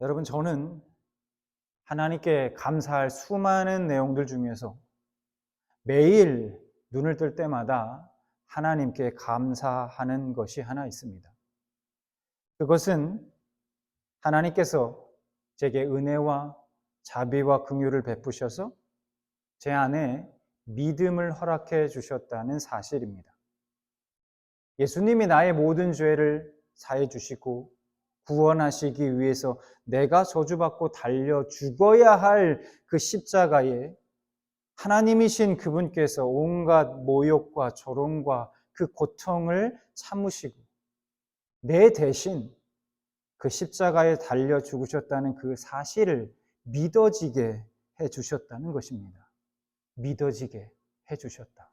여러분, 저는 하나님께 감사할 수많은 내용들 중에서 매일 눈을 뜰 때마다 하나님께 감사하는 것이 하나 있습니다. 그것은 하나님께서 제게 은혜와 자비와 긍휼을 베푸셔서 제 안에 믿음을 허락해 주셨다는 사실입니다. 예수님이 나의 모든 죄를 사해 주시고 구원하시기 위해서 내가 저주받고 달려 죽어야 할 그 십자가에 하나님이신 그분께서 온갖 모욕과 조롱과 그 고통을 참으시고 내 대신 그 십자가에 달려 죽으셨다는 그 사실을 믿어지게 해 주셨다는 것입니다. 믿어지게 해 주셨다.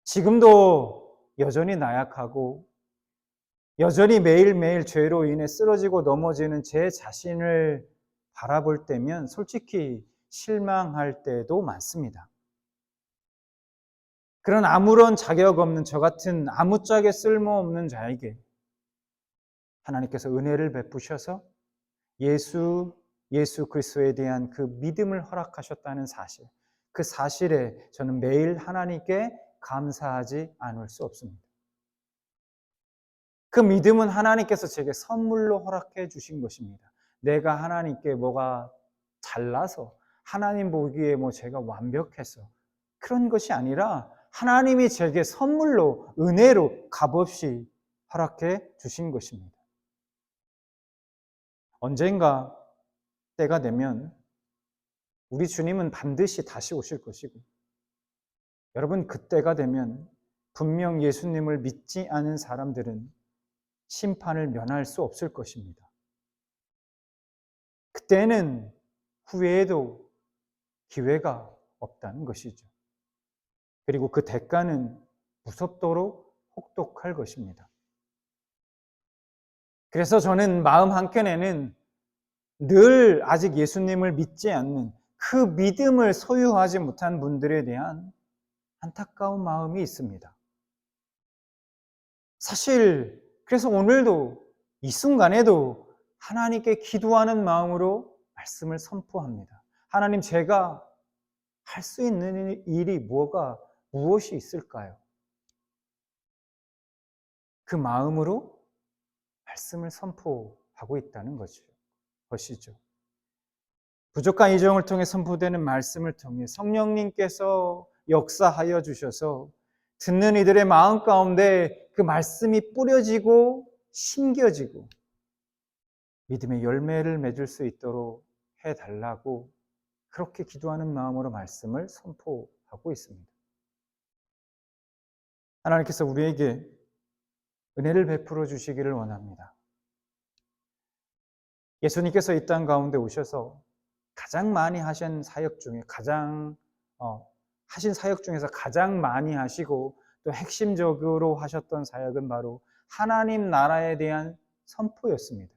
지금도 여전히 나약하고 여전히 매일매일 죄로 인해 쓰러지고 넘어지는 제 자신을 바라볼 때면 솔직히 실망할 때도 많습니다. 그런 아무런 자격 없는 저 같은 아무짝에 쓸모없는 자에게 하나님께서 은혜를 베푸셔서 예수 그리스도에 대한 그 믿음을 허락하셨다는 사실, 그 사실에 저는 매일 하나님께 감사하지 않을 수 없습니다. 그 믿음은 하나님께서 제게 선물로 허락해 주신 것입니다. 내가 하나님께 뭐가 잘나서 하나님 보기에 제가 완벽해서 그런 것이 아니라 하나님이 제게 선물로 은혜로 값없이 허락해 주신 것입니다. 언젠가 때가 되면 우리 주님은 반드시 다시 오실 것이고 여러분 그때가 되면 분명 예수님을 믿지 않은 사람들은 심판을 면할 수 없을 것입니다. 그때는 후회해도 기회가 없다는 것이죠. 그리고 그 대가는 무섭도록 혹독할 것입니다. 그래서 저는 마음 한켠에는 늘 아직 예수님을 믿지 않는 그 믿음을 소유하지 못한 분들에 대한 안타까운 마음이 있습니다. 사실 그래서 오늘도 이 순간에도 하나님께 기도하는 마음으로 말씀을 선포합니다. 하나님, 제가 할 수 있는 일이 무엇이 있을까요? 그 마음으로 말씀을 선포하고 있다는 것이죠. 부족한 이정을 통해 선포되는 말씀을 통해 성령님께서 역사하여 주셔서 듣는 이들의 마음 가운데 그 말씀이 뿌려지고 심겨지고 믿음의 열매를 맺을 수 있도록 해달라고 그렇게 기도하는 마음으로 말씀을 선포하고 있습니다. 하나님께서 우리에게 은혜를 베풀어 주시기를 원합니다. 예수님께서 이 땅 가운데 오셔서 가장 많이 하신 사역 중에 하신 사역 중에서 가장 많이 하시고 또 핵심적으로 하셨던 사역은 바로 하나님 나라에 대한 선포였습니다.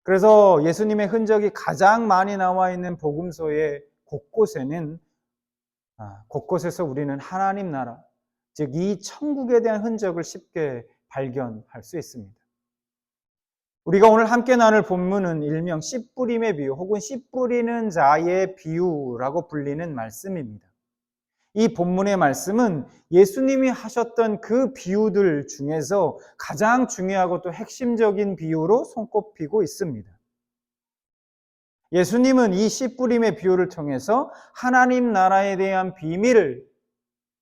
그래서 예수님의 흔적이 가장 많이 나와 있는 복음서의 곳곳에서 우리는 하나님 나라, 즉 이 천국에 대한 흔적을 쉽게 발견할 수 있습니다. 우리가 오늘 함께 나눌 본문은 일명 씨 뿌림의 비유 혹은 씨 뿌리는 자의 비유라고 불리는 말씀입니다. 이 본문의 말씀은 예수님이 하셨던 그 비유들 중에서 가장 중요하고 또 핵심적인 비유로 손꼽히고 있습니다. 예수님은 이 씨 뿌림의 비유를 통해서 하나님 나라에 대한 비밀을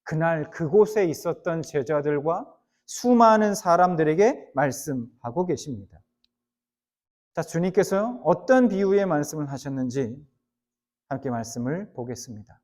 그날 그곳에 있었던 제자들과 수많은 사람들에게 말씀하고 계십니다. 자, 주님께서 어떤 비유의 말씀을 하셨는지 함께 말씀을 보겠습니다.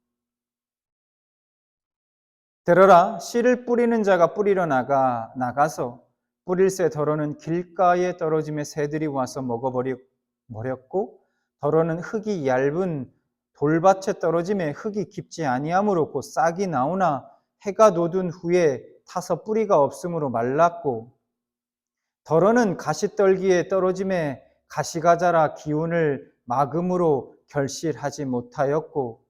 들어라, 씨를 뿌리는 자가 뿌리러 나가서 뿌릴새 더러는 길가에 떨어짐에 새들이 와서 먹어버렸고 더러는 흙이 얇은 돌밭에 떨어짐에 흙이 깊지 아니하므로 곧 싹이 나오나 해가 돋은 후에 타서 뿌리가 없으므로 말랐고 더러는 가시떨기에 떨어짐에 가시가 자라 기운을 막음으로 결실하지 못하였고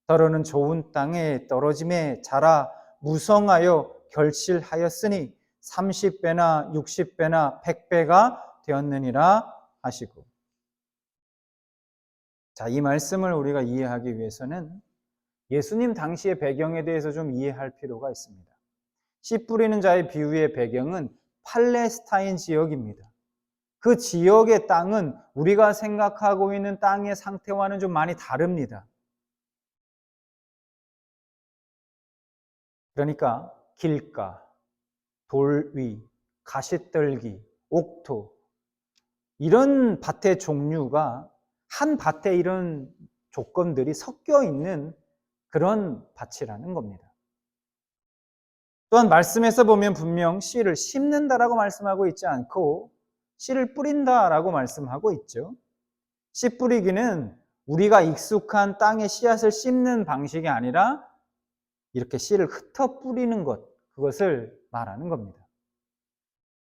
더러는 좋은 땅에 떨어짐에 자라 무성하여 결실하였으니 30배나 60배나 100배가 되었느니라 하시고. 자, 이 말씀을 우리가 이해하기 위해서는 예수님 당시의 배경에 대해서 좀 이해할 필요가 있습니다. 씨 뿌리는 자의 비유의 배경은 팔레스타인 지역입니다. 그 지역의 땅은 우리가 생각하고 있는 땅의 상태와는 좀 많이 다릅니다. 그러니까 길가, 돌위, 가시떨기, 옥토 이런 밭의 종류가 한 밭에 이런 조건들이 섞여 있는 그런 밭이라는 겁니다. 또한 말씀에서 보면 분명 씨를 심는다라고 말씀하고 있지 않고 씨를 뿌린다라고 말씀하고 있죠. 씨 뿌리기는 우리가 익숙한 땅에 씨앗을 심는 방식이 아니라 이렇게 씨를 흩어 뿌리는 것, 그것을 말하는 겁니다.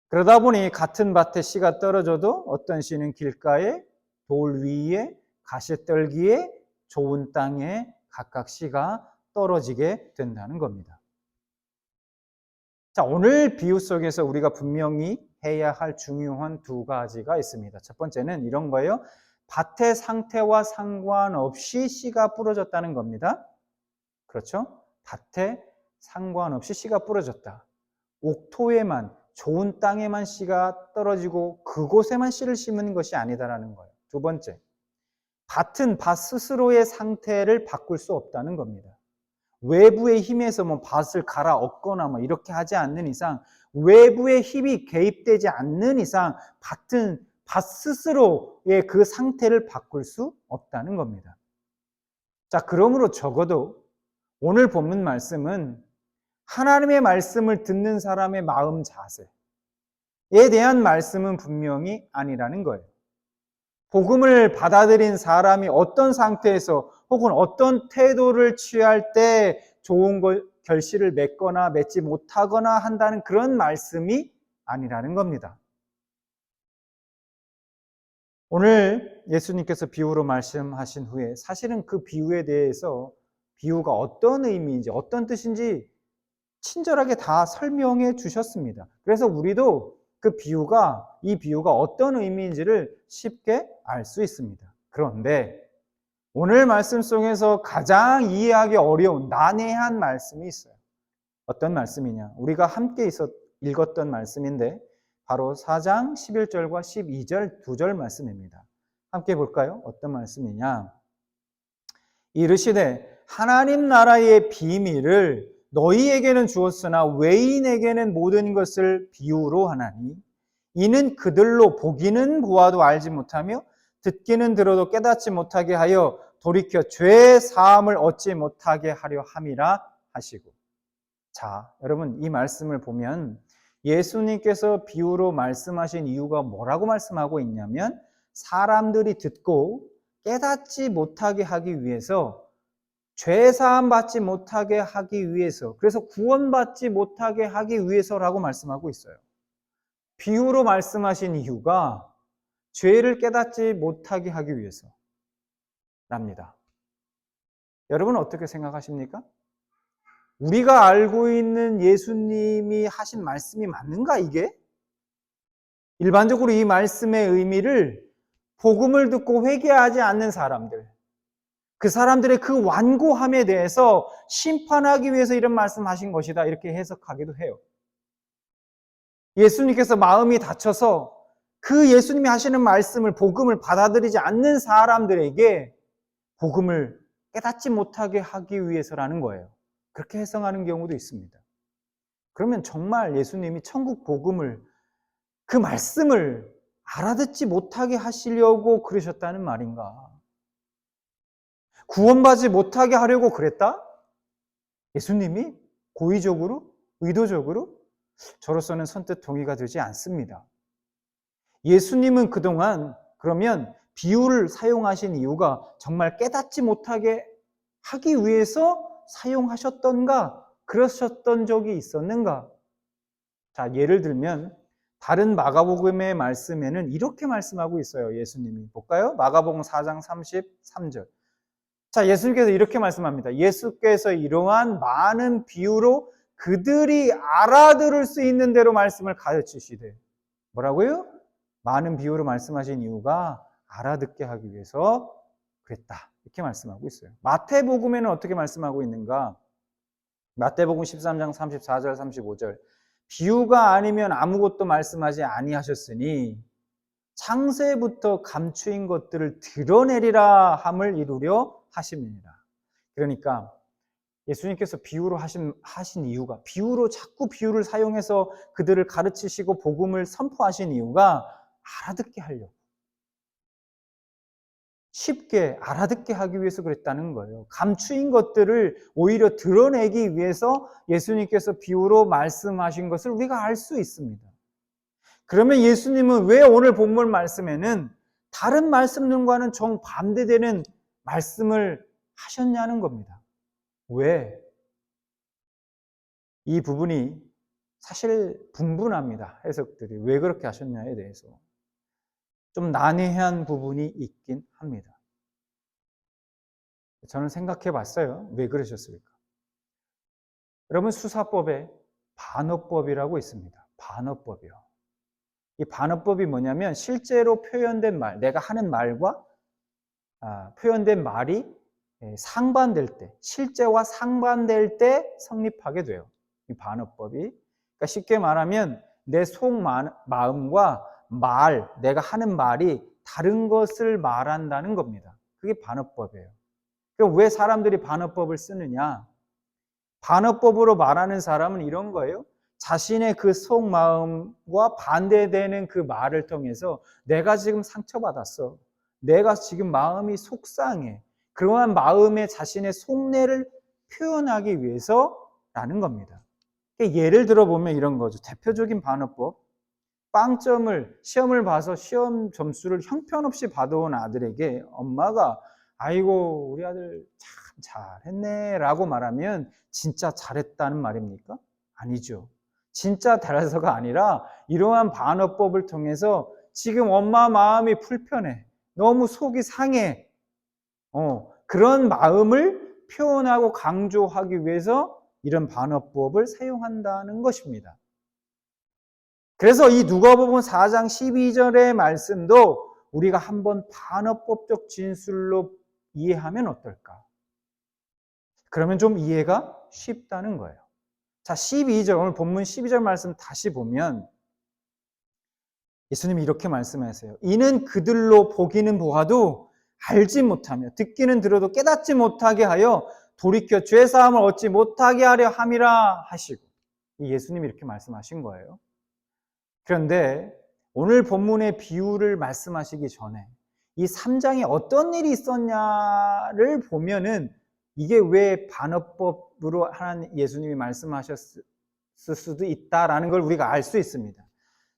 그러다 보니 같은 밭에 씨가 떨어져도 어떤 씨는 길가에, 돌 위에, 가시떨기에, 좋은 땅에 각각 씨가 떨어지게 된다는 겁니다. 자, 오늘 비유 속에서 우리가 분명히 해야 할 중요한 두 가지가 있습니다. 첫 번째는 이런 거예요. 밭의 상태와 상관없이 씨가 뿌려졌다는 겁니다. 그렇죠? 밭에 상관없이 씨가 뿌려졌다. 옥토에만, 좋은 땅에만 씨가 떨어지고 그곳에만 씨를 심는 것이 아니다라는 거예요. 두 번째, 밭은 밭 스스로의 상태를 바꿀 수 없다는 겁니다. 외부의 힘에서 뭐 밭을 갈아엎거나 뭐 이렇게 하지 않는 이상, 외부의 힘이 개입되지 않는 이상 밭은 밭 스스로의 그 상태를 바꿀 수 없다는 겁니다. 자, 그러므로 적어도 오늘 본문 말씀은 하나님의 말씀을 듣는 사람의 마음 자세에 대한 말씀은 분명히 아니라는 거예요. 복음을 받아들인 사람이 어떤 상태에서 혹은 어떤 태도를 취할 때 좋은 결실을 맺거나 맺지 못하거나 한다는 그런 말씀이 아니라는 겁니다. 오늘 예수님께서 비유로 말씀하신 후에 사실은 그 비유에 대해서 비유가 어떤 의미인지 어떤 뜻인지 친절하게 다 설명해 주셨습니다. 그래서 우리도 이 비유가 어떤 의미인지를 쉽게 알 수 있습니다. 그런데 오늘 말씀 속에서 가장 이해하기 어려운 난해한 말씀이 있어요. 어떤 말씀이냐? 우리가 함께 읽었던 말씀인데 바로 4장 11절과 12절 두 절 말씀입니다. 함께 볼까요? 어떤 말씀이냐? 이르시되 하나님 나라의 비밀을 너희에게는 주었으나 외인에게는 모든 것을 비유로 하나니 이는 그들로 보기는 보아도 알지 못하며 듣기는 들어도 깨닫지 못하게 하여 돌이켜 죄 사함을 얻지 못하게 하려 함이라 하시고. 자, 여러분 이 말씀을 보면 예수님께서 비유로 말씀하신 이유가 뭐라고 말씀하고 있냐면 사람들이 듣고 깨닫지 못하게 하기 위해서, 죄사함 받지 못하게 하기 위해서, 그래서 구원받지 못하게 하기 위해서라고 말씀하고 있어요. 비유로 말씀하신 이유가 죄를 깨닫지 못하게 하기 위해서랍니다. 여러분은 어떻게 생각하십니까? 우리가 알고 있는 예수님이 하신 말씀이 맞는가 이게? 일반적으로 이 말씀의 의미를 복음을 듣고 회개하지 않는 사람들, 그 사람들의 그 완고함에 대해서 심판하기 위해서 이런 말씀하신 것이다 이렇게 해석하기도 해요. 예수님께서 마음이 다쳐서 그 예수님이 하시는 말씀을, 복음을 받아들이지 않는 사람들에게 복음을 깨닫지 못하게 하기 위해서라는 거예요. 그렇게 해석하는 경우도 있습니다. 그러면 정말 예수님이 천국 복음을, 그 말씀을 알아듣지 못하게 하시려고 그러셨다는 말인가? 구원받지 못하게 하려고 그랬다? 예수님이 고의적으로, 의도적으로? 저로서는 선뜻 동의가 되지 않습니다. 예수님은 그동안 그러면 비유를 사용하신 이유가 정말 깨닫지 못하게 하기 위해서 사용하셨던가? 그러셨던 적이 있었는가? 자, 예를 들면 다른 마가복음의 말씀에는 이렇게 말씀하고 있어요. 예수님이. 볼까요? 마가복음 4장 33절. 자, 예수님께서 이렇게 말씀합니다. 예수께서 이러한 많은 비유로 그들이 알아들을 수 있는 대로 말씀을 가르치시되. 뭐라고요? 많은 비유로 말씀하신 이유가 알아듣게 하기 위해서 그랬다. 이렇게 말씀하고 있어요. 마태복음에는 어떻게 말씀하고 있는가? 마태복음 13장 34절 35절. 비유가 아니면 아무것도 말씀하지 아니하셨으니 창세부터 감추인 것들을 드러내리라 함을 이루려 하심이니라. 그러니까 예수님께서 비유로 하신 이유가, 비유로 자꾸 비유를 사용해서 그들을 가르치시고 복음을 선포하신 이유가 알아듣게 하려고, 쉽게 알아듣게 하기 위해서 그랬다는 거예요. 감추인 것들을 오히려 드러내기 위해서 예수님께서 비유로 말씀하신 것을 우리가 알 수 있습니다. 그러면 예수님은 왜 오늘 본문 말씀에는 다른 말씀들과는 정반대되는 말씀을 하셨냐는 겁니다. 왜? 이 부분이 사실 분분합니다. 해석들이. 왜 그렇게 하셨냐에 대해서. 좀 난해한 부분이 있긴 합니다. 저는 생각해 봤어요. 왜 그러셨을까? 여러분, 수사법에 반어법이라고 있습니다. 반어법이요. 이 반어법이 뭐냐면 실제로 표현된 말, 내가 하는 말과 표현된 말이 상반될 때, 실제와 상반될 때 성립하게 돼요. 이 반어법이. 그러니까 쉽게 말하면 내 속마음과 내가 하는 말이 다른 것을 말한다는 겁니다. 그게 반어법이에요. 그럼 왜 사람들이 반어법을 쓰느냐? 반어법으로 말하는 사람은 이런 거예요. 자신의 그 속마음과 반대되는 그 말을 통해서 내가 지금 상처받았어. 내가 지금 마음이 속상해. 그러한 마음에 자신의 속내를 표현하기 위해서라는 겁니다. 예를 들어 보면 이런 거죠. 대표적인 반어법. 빵점을, 시험을 봐서 시험 점수를 형편없이 받아온 아들에게 엄마가 아이고 우리 아들 참 잘했네 라고 말하면 진짜 잘했다는 말입니까? 아니죠. 진짜 잘해서가 아니라 이러한 반어법을 통해서 지금 엄마 마음이 불편해. 너무 속이 상해. 그런 마음을 표현하고 강조하기 위해서 이런 반어법을 사용한다는 것입니다. 그래서 이 누가복음 4장 12절의 말씀도 우리가 한번 반어법적 진술로 이해하면 어떨까? 그러면 좀 이해가 쉽다는 거예요. 자, 12절, 오늘 본문 12절 말씀 다시 보면 예수님이 이렇게 말씀하세요. 이는 그들로 보기는 보아도 알지 못하며 듣기는 들어도 깨닫지 못하게 하여 돌이켜 죄사함을 얻지 못하게 하려 함이라 하시고, 예수님이 이렇게 말씀하신 거예요. 그런데 오늘 본문의 비유를 말씀하시기 전에 이 3장에 어떤 일이 있었냐를 보면은 이게 왜 반어법으로 하나님 예수님이 말씀하셨을 수도 있다라는 걸 우리가 알 수 있습니다.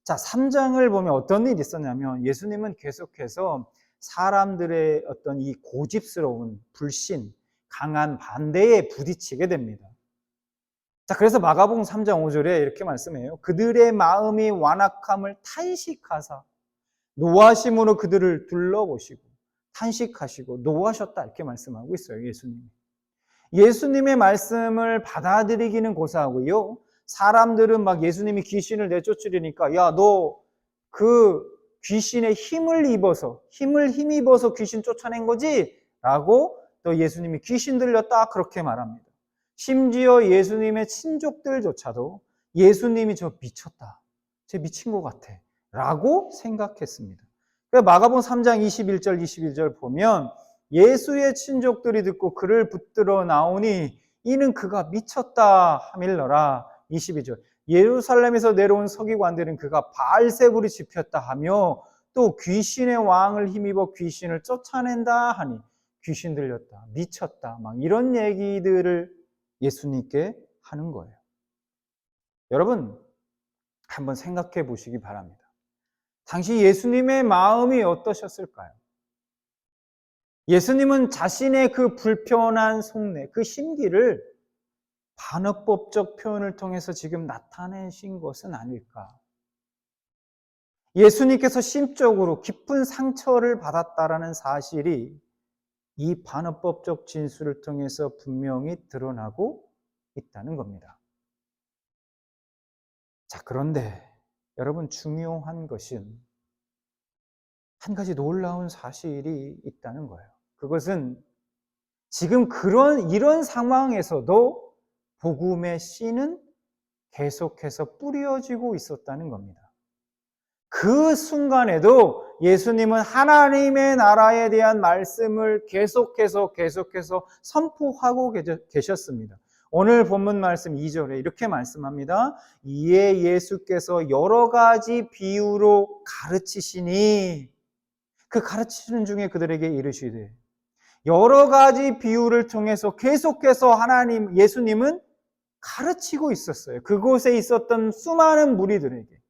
자, 3장을 보면 어떤 일이 있었냐면 예수님은 계속해서 사람들의 어떤 이 고집스러운 불신, 강한 반대에 부딪히게 됩니다. 자, 그래서 마가복음 3장 5절에 이렇게 말씀해요. 그들의 마음이 완악함을 탄식하사 노하심으로 그들을 둘러보시고 탄식하시고 노하셨다 이렇게 말씀하고 있어요. 예수님의 말씀을 받아들이기는 고사하고요. 사람들은 막 예수님이 귀신을 내쫓으려니까 야, 너 그 귀신의 힘을 힘입어서 귀신 쫓아낸 거지? 라고 또 예수님이 귀신 들렸다 그렇게 말합니다. 심지어 예수님의 친족들조차도 예수님이 저 미쳤다. 쟤 미친 것 같아. 라고 생각했습니다. 마가복음 3장 21절 22절 보면 예수의 친족들이 듣고 그를 붙들어 나오니 이는 그가 미쳤다 하밀러라. 22절. 예루살렘에서 내려온 서기관들은 그가 바알세불이 집혔다 하며 또 귀신의 왕을 힘입어 귀신을 쫓아낸다 하니 귀신 들렸다, 미쳤다, 막 이런 얘기들을 예수님께 하는 거예요. 여러분, 한번 생각해 보시기 바랍니다. 당시 예수님의 마음이 어떠셨을까요? 예수님은 자신의 그 불편한 속내, 그 심기를 반어법적 표현을 통해서 지금 나타내신 것은 아닐까? 예수님께서 심적으로 깊은 상처를 받았다라는 사실이 이 반어법적 진술을 통해서 분명히 드러나고 있다는 겁니다. 자, 그런데 여러분 중요한 것은 한 가지 놀라운 사실이 있다는 거예요. 그것은 지금 이런 상황에서도 복음의 씨는 계속해서 뿌려지고 있었다는 겁니다. 그 순간에도 예수님은 하나님의 나라에 대한 말씀을 계속해서 선포하고 계셨습니다. 오늘 본문 말씀 2절에 이렇게 말씀합니다. 이에 예수께서 여러 가지 비유로 가르치시니, 그 가르치시는 중에 그들에게 이르시되, 여러 가지 비유를 통해서 계속해서 예수님은 가르치고 있었어요. 그곳에 있었던 수많은 무리들에게.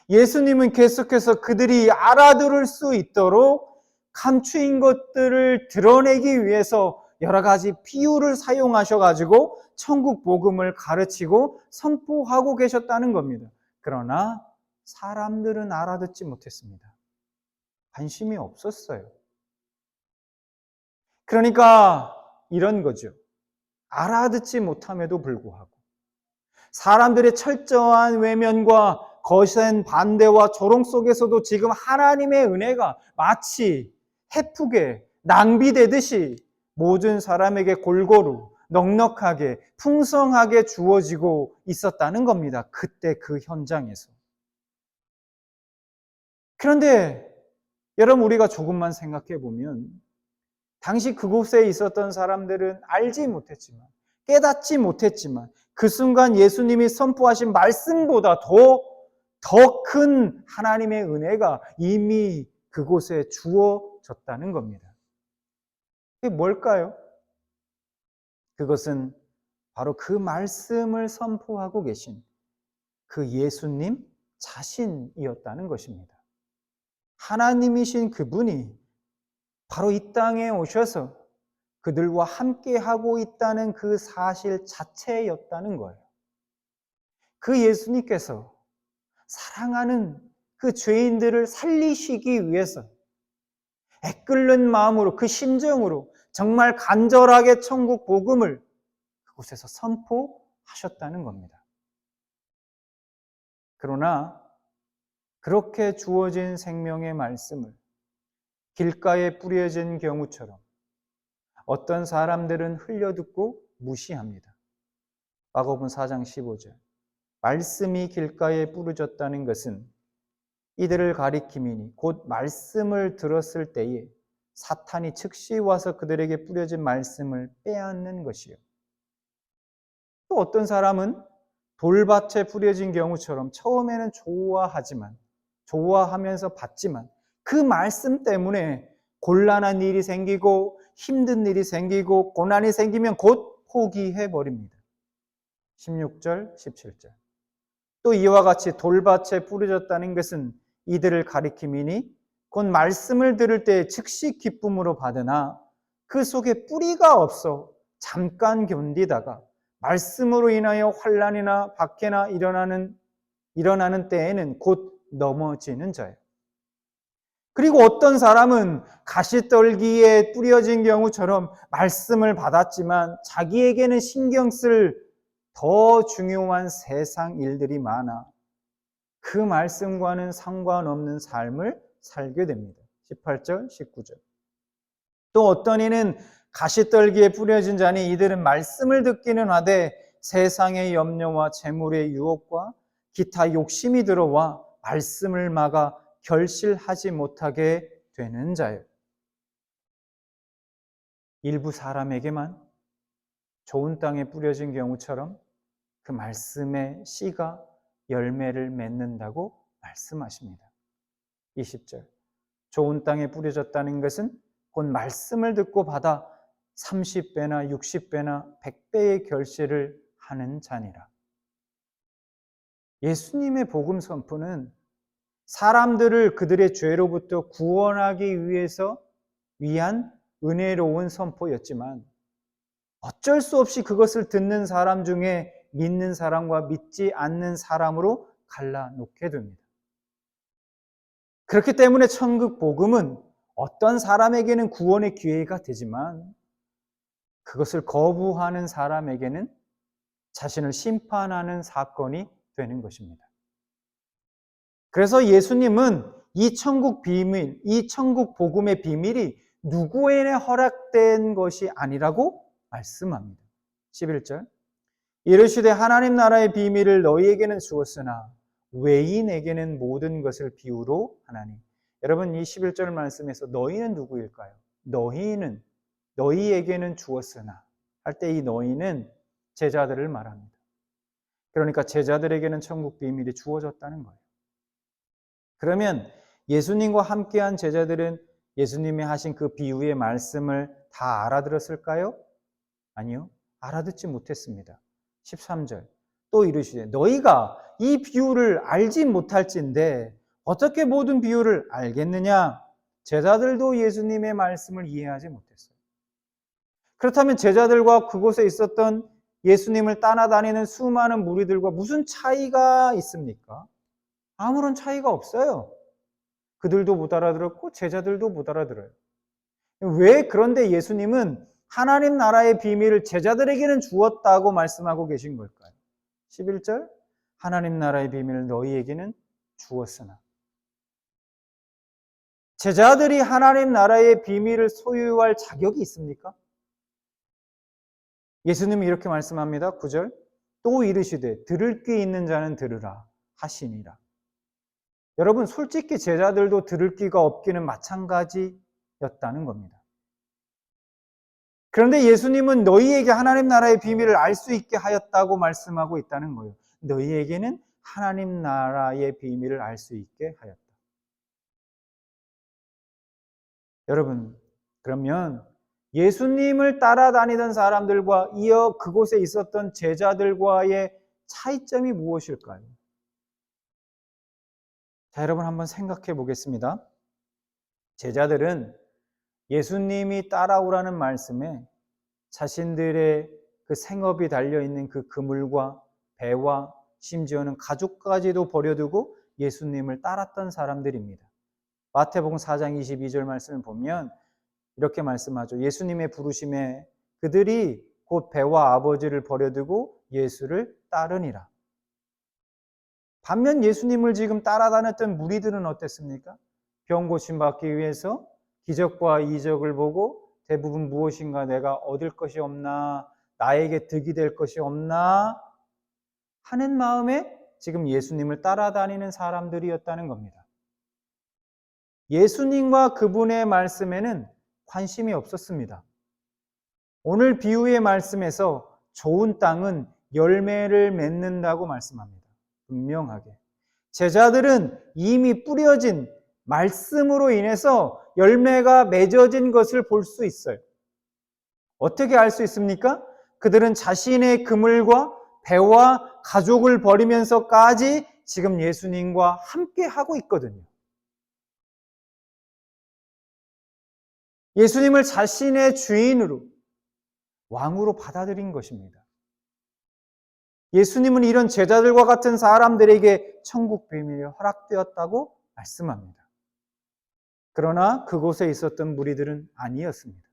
예수님은 계속해서 그들이 알아들을 수 있도록 감추인 것들을 드러내기 위해서 여러 가지 비유를 사용하셔가지고 천국 복음을 가르치고 선포하고 계셨다는 겁니다. 그러나 사람들은 알아듣지 못했습니다. 관심이 없었어요. 그러니까 이런 거죠. 알아듣지 못함에도 불구하고 사람들의 철저한 외면과 거센 반대와 조롱 속에서도 지금 하나님의 은혜가 마치 해프게 낭비되듯이 모든 사람에게 골고루 넉넉하게 풍성하게 주어지고 있었다는 겁니다. 그때 그 현장에서. 그런데 여러분, 우리가 조금만 생각해 보면 당시 그곳에 있었던 사람들은 알지 못했지만, 깨닫지 못했지만 그 순간 예수님이 선포하신 말씀보다 더 큰 하나님의 은혜가 이미 그곳에 주어졌다는 겁니다. 그게 뭘까요? 그것은 바로 그 말씀을 선포하고 계신 그 예수님 자신이었다는 것입니다. 하나님이신 그분이 바로 이 땅에 오셔서 그들과 함께하고 있다는 그 사실 자체였다는 거예요. 그 예수님께서 사랑하는 그 죄인들을 살리시기 위해서 애끓는 마음으로, 그 심정으로 정말 간절하게 천국 복음을 그곳에서 선포하셨다는 겁니다. 그러나 그렇게 주어진 생명의 말씀을 길가에 뿌려진 경우처럼 어떤 사람들은 흘려듣고 무시합니다. 마가복음 4장 15절. 말씀이 길가에 뿌려졌다는 것은 이들을 가리킴이니 곧 말씀을 들었을 때에 사탄이 즉시 와서 그들에게 뿌려진 말씀을 빼앗는 것이요. 또 어떤 사람은 돌밭에 뿌려진 경우처럼 처음에는 좋아하면서 받지만 그 말씀 때문에 곤란한 일이 생기고 힘든 일이 생기고 고난이 생기면 곧 포기해버립니다. 16절, 17절. 또 이와 같이 돌밭에 뿌려졌다는 것은 이들을 가리킴이니 곧 말씀을 들을 때 즉시 기쁨으로 받으나 그 속에 뿌리가 없어 잠깐 견디다가 말씀으로 인하여 환난이나 박해나 일어나는 때에는 곧 넘어지는 자예요. 그리고 어떤 사람은 가시떨기에 뿌려진 경우처럼 말씀을 받았지만 자기에게는 신경 쓸 더 중요한 세상 일들이 많아 그 말씀과는 상관없는 삶을 살게 됩니다. 18절, 19절. 또 어떤 이는 가시떨기에 뿌려진 자니 이들은 말씀을 듣기는 하되 세상의 염려와 재물의 유혹과 기타 욕심이 들어와 말씀을 막아 결실하지 못하게 되는 자예요. 일부 사람에게만 좋은 땅에 뿌려진 경우처럼 그 말씀의 씨가 열매를 맺는다고 말씀하십니다. 20절. 좋은 땅에 뿌려졌다는 것은 곧 말씀을 듣고 받아 30배나 60배나 100배의 결실을 하는 자니라. 예수님의 복음 선포는 사람들을 그들의 죄로부터 구원하기 위해서 위한 은혜로운 선포였지만 어쩔 수 없이 그것을 듣는 사람 중에 믿는 사람과 믿지 않는 사람으로 갈라놓게 됩니다. 그렇기 때문에 천국 복음은 어떤 사람에게는 구원의 기회가 되지만 그것을 거부하는 사람에게는 자신을 심판하는 사건이 되는 것입니다. 그래서 예수님은 이 천국 비밀, 이 천국 복음의 비밀이 누구에게 허락된 것이 아니라고 말씀합니다. 11절. 이르시되 하나님 나라의 비밀을 너희에게는 주었으나 외인에게는 모든 것을 비유로 하나니. 여러분, 이 11절 말씀에서 너희는 누구일까요? 너희에게는 주었으나 할 때 이 너희는 제자들을 말합니다. 그러니까 제자들에게는 천국 비밀이 주어졌다는 거예요. 그러면 예수님과 함께한 제자들은 예수님이 하신 그 비유의 말씀을 다 알아들었을까요? 아니요. 알아듣지 못했습니다. 13절. 또 이르시되 너희가 이 비유를 알지 못할진데 어떻게 모든 비유를 알겠느냐? 제자들도 예수님의 말씀을 이해하지 못했어요. 그렇다면 제자들과 그곳에 있었던 예수님을 따라다니는 수많은 무리들과 무슨 차이가 있습니까? 아무런 차이가 없어요. 그들도 못 알아들었고 제자들도 못 알아들어요. 왜 그런데 예수님은 하나님 나라의 비밀을 제자들에게는 주었다고 말씀하고 계신 걸까요? 11절. 하나님 나라의 비밀을 너희에게는 주었으나. 제자들이 하나님 나라의 비밀을 소유할 자격이 있습니까? 예수님이 이렇게 말씀합니다. 9절. 또 이르시되 들을 귀 있는 자는 들으라 하시니라. 여러분, 솔직히 제자들도 들을 귀가 없기는 마찬가지였다는 겁니다. 그런데 예수님은 너희에게 하나님 나라의 비밀을 알 수 있게 하였다고 말씀하고 있다는 거예요. 너희에게는 하나님 나라의 비밀을 알 수 있게 하였다. 여러분, 그러면 예수님을 따라다니던 사람들과 이어 그곳에 있었던 제자들과의 차이점이 무엇일까요? 자, 여러분 한번 생각해 보겠습니다. 제자들은 예수님이 따라오라는 말씀에 자신들의 그 생업이 달려있는 그 그물과 배와 심지어는 가족까지도 버려두고 예수님을 따랐던 사람들입니다. 마태복음 4장 22절 말씀을 보면 이렇게 말씀하죠. 예수님의 부르심에 그들이 곧 배와 아버지를 버려두고 예수를 따르니라. 반면 예수님을 지금 따라다녔던 무리들은 어땠습니까? 병 고침받기 위해서 기적과 이적을 보고 대부분 무엇인가 내가 얻을 것이 없나, 나에게 득이 될 것이 없나 하는 마음에 지금 예수님을 따라다니는 사람들이었다는 겁니다. 예수님과 그분의 말씀에는 관심이 없었습니다. 오늘 비유의 말씀에서 좋은 땅은 열매를 맺는다고 말씀합니다. 분명하게. 제자들은 이미 뿌려진 말씀으로 인해서 열매가 맺어진 것을 볼 수 있어요. 어떻게 알 수 있습니까? 그들은 자신의 그물과 배와 가족을 버리면서까지 지금 예수님과 함께 하고 있거든요. 예수님을 자신의 주인으로, 왕으로 받아들인 것입니다. 예수님은 이런 제자들과 같은 사람들에게 천국 비밀이 허락되었다고 말씀합니다. 그러나 그곳에 있었던 무리들은 아니었습니다.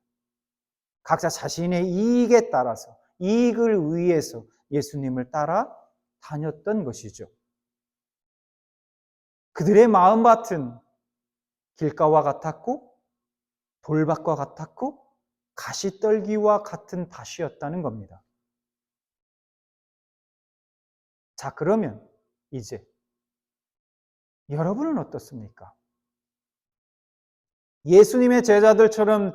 각자 자신의 이익에 따라서, 이익을 위해서 예수님을 따라 다녔던 것이죠. 그들의 마음밭은 길가와 같았고 돌밭과 같았고 가시떨기와 같은 밭이었다는 겁니다. 자, 그러면 이제 여러분은 어떻습니까? 예수님의 제자들처럼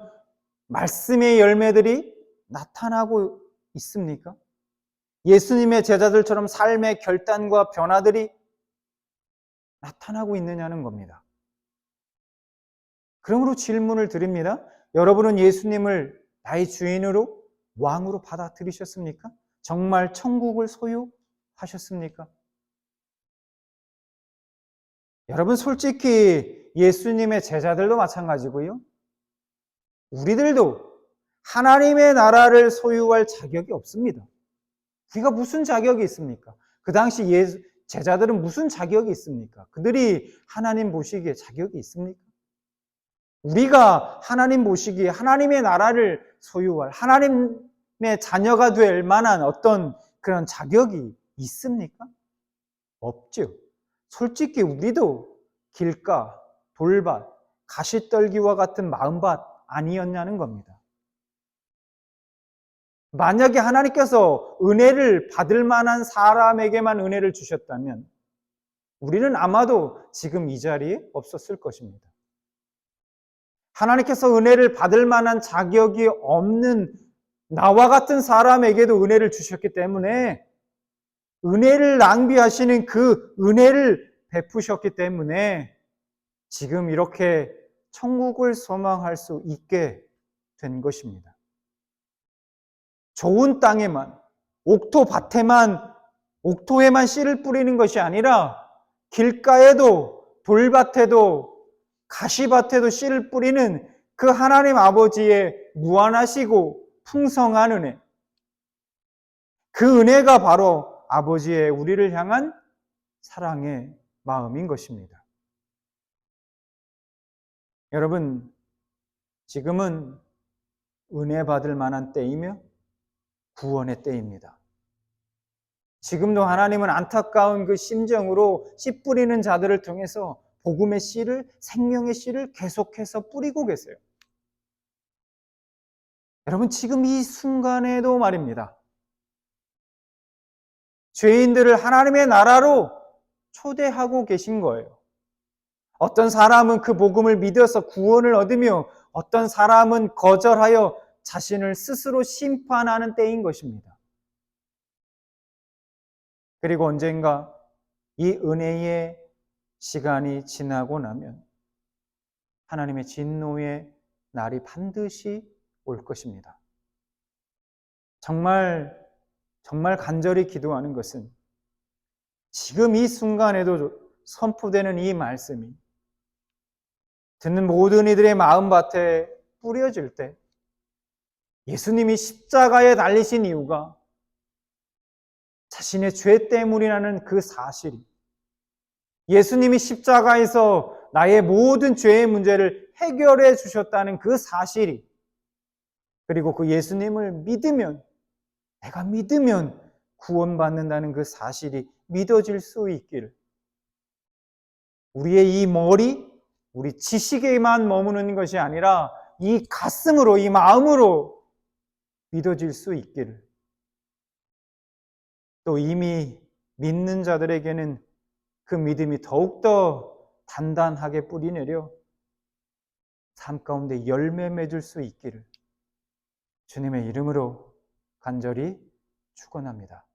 말씀의 열매들이 나타나고 있습니까? 예수님의 제자들처럼 삶의 결단과 변화들이 나타나고 있느냐는 겁니다. 그러므로 질문을 드립니다. 여러분은 예수님을 나의 주인으로, 왕으로 받아들이셨습니까? 정말 천국을 소유하셨습니까? 여러분, 솔직히 예수님의 제자들도 마찬가지고요. 우리들도 하나님의 나라를 소유할 자격이 없습니다. 우리가 무슨 자격이 있습니까? 그 당시 제자들은 무슨 자격이 있습니까? 그들이 하나님 보시기에 자격이 있습니까? 우리가 하나님 보시기에 하나님의 나라를 소유할, 하나님의 자녀가 될 만한 어떤 그런 자격이 있습니까? 없죠. 솔직히 우리도 길가, 돌밭, 가시떨기와 같은 마음밭 아니었냐는 겁니다. 만약에 하나님께서 은혜를 받을 만한 사람에게만 은혜를 주셨다면 우리는 아마도 지금 이 자리에 없었을 것입니다. 하나님께서 은혜를 받을 만한 자격이 없는 나와 같은 사람에게도 은혜를 주셨기 때문에 은혜를 낭비하시는 그 은혜를 베푸셨기 때문에 지금 이렇게 천국을 소망할 수 있게 된 것입니다. 좋은 땅에만, 옥토에만 씨를 뿌리는 것이 아니라 길가에도 돌밭에도 가시밭에도 씨를 뿌리는 그 하나님 아버지의 무한하시고 풍성한 은혜, 그 은혜가 바로 아버지의 우리를 향한 사랑의 마음인 것입니다. 여러분, 지금은 은혜 받을 만한 때이며 구원의 때입니다. 지금도 하나님은 안타까운 그 심정으로 씨 뿌리는 자들을 통해서 복음의 씨를, 생명의 씨를 계속해서 뿌리고 계세요. 여러분, 지금 이 순간에도 말입니다. 죄인들을 하나님의 나라로 초대하고 계신 거예요. 어떤 사람은 그 복음을 믿어서 구원을 얻으며 어떤 사람은 거절하여 자신을 스스로 심판하는 때인 것입니다. 그리고 언젠가 이 은혜의 시간이 지나고 나면 하나님의 진노의 날이 반드시 올 것입니다. 정말 간절히 기도하는 것은 지금 이 순간에도 선포되는 이 말씀이 듣는 모든 이들의 마음밭에 뿌려질 때 예수님이 십자가에 달리신 이유가 자신의 죄 때문이라는 그 사실이, 예수님이 십자가에서 나의 모든 죄의 문제를 해결해 주셨다는 그 사실이, 그리고 그 예수님을 믿으면, 내가 믿으면 구원받는다는 그 사실이 믿어질 수 있기를, 우리의 이 머리, 우리 지식에만 머무는 것이 아니라 이 가슴으로, 이 마음으로 믿어질 수 있기를, 또 이미 믿는 자들에게는 그 믿음이 더욱더 단단하게 뿌리내려 삶 가운데 열매 맺을 수 있기를 주님의 이름으로 간절히 축원합니다.